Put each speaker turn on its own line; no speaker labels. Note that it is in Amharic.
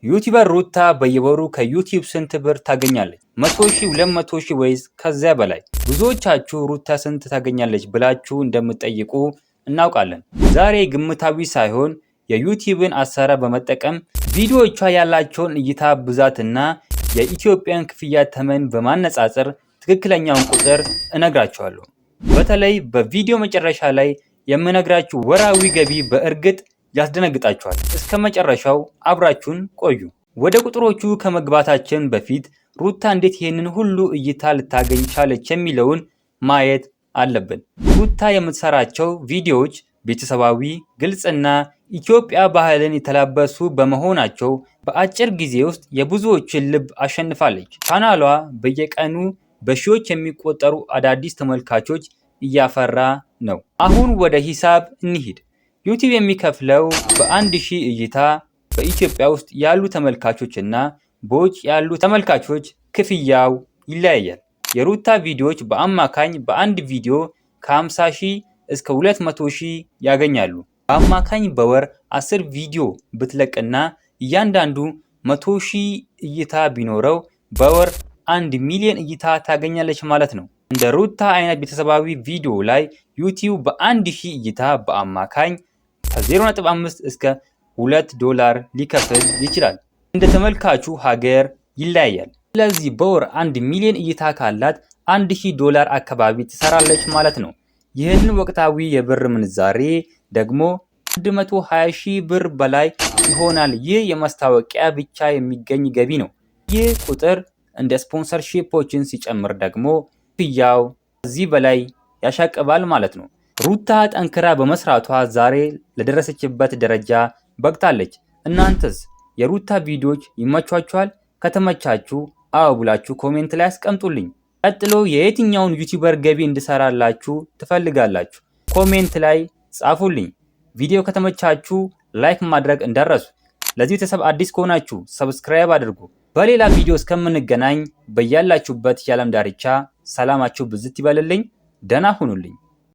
ዩቲዩበር ሩታ በየወሩ ከዩቲዩብ ስንት ብር ታገኛለች? 100,000፣ 200,000 ወይስ ከዚያ በላይ? ብዙዎቻችሁ ሩታ ስንት ታገኛለች ብላችሁ እንደምትጠይቁ እናውቃለን። ዛሬ ግምታዊ ሳይሆን የዩቲዩብን አሰራር በመጠቀም ቪዲዮዎቿ ያላቸውን እይታ ብዛትና የኢትዮጵያን ክፍያ ተመን በማነጻጸር ትክክለኛውን ቁጥር እነግራችኋለሁ። በተለይ በቪዲዮ መጨረሻ ላይ የምነግራችሁ ወራዊ ገቢ በእርግጥ ያስደነግጣችኋል። እስከ መጨረሻው አብራችሁን ቆዩ። ወደ ቁጥሮቹ ከመግባታችን በፊት ሩታ እንዴት ይህንን ሁሉ እይታ ልታገኝ ቻለች የሚለውን ማየት አለብን። ሩታ የምትሰራቸው ቪዲዮዎች ቤተሰባዊ፣ ግልጽና ኢትዮጵያ ባህልን የተላበሱ በመሆናቸው በአጭር ጊዜ ውስጥ የብዙዎችን ልብ አሸንፋለች። ቻናሏ በየቀኑ በሺዎች የሚቆጠሩ አዳዲስ ተመልካቾች እያፈራ ነው። አሁን ወደ ሂሳብ እንሂድ። ዩቲዩብ የሚከፍለው በ1000 እይታ በኢትዮጵያ ውስጥ ያሉ ተመልካቾች እና በውጭ ያሉ ተመልካቾች ክፍያው ይለያያል። የሩታ ቪዲዮዎች በአማካኝ በአንድ ቪዲዮ ከ50,000 እስከ 200,000 ያገኛሉ። በአማካኝ በወር 10 ቪዲዮ ብትለቅና እያንዳንዱ 100,000 እይታ ቢኖረው በወር 1 ሚሊዮን እይታ ታገኛለች ማለት ነው። እንደ ሩታ አይነት ቤተሰባዊ ቪዲዮ ላይ ዩቲዩብ በ1000 እይታ በአማካኝ ከ0.5 እስከ $2 ሊከፍል ይችላል። እንደ ተመልካቹ ሀገር ይለያያል። ስለዚህ በወር 1 ሚሊዮን እይታ ካላት $1000 አካባቢ ትሰራለች ማለት ነው። ይህንን ወቅታዊ የብር ምንዛሬ ደግሞ 120,000 ብር በላይ ይሆናል። ይህ የማስታወቂያ ብቻ የሚገኝ ገቢ ነው። ይህ ቁጥር እንደ ስፖንሰርሺፖችን ሲጨምር ደግሞ ክፍያው ከዚህ በላይ ያሻቅባል ማለት ነው። ሩታ ጠንክራ በመስራቷ ዛሬ ለደረሰችበት ደረጃ በቅታለች። እናንተስ የሩታ ቪዲዮዎች ይመቿችኋል? ከተመቻችሁ አዎ ብላችሁ ኮሜንት ላይ አስቀምጡልኝ። ቀጥሎ የየትኛውን ዩቲዩበር ገቢ እንድሰራላችሁ ትፈልጋላችሁ? ኮሜንት ላይ ጻፉልኝ። ቪዲዮ ከተመቻችሁ ላይክ ማድረግ እንዳትረሱ። ለዚህ ቤተሰብ አዲስ ከሆናችሁ ሰብስክራይብ አድርጉ። በሌላ ቪዲዮ እስከምንገናኝ በያላችሁበት የዓለም ዳርቻ ሰላማችሁ ብዝት ይበልልኝ። ደህና ሁኑልኝ።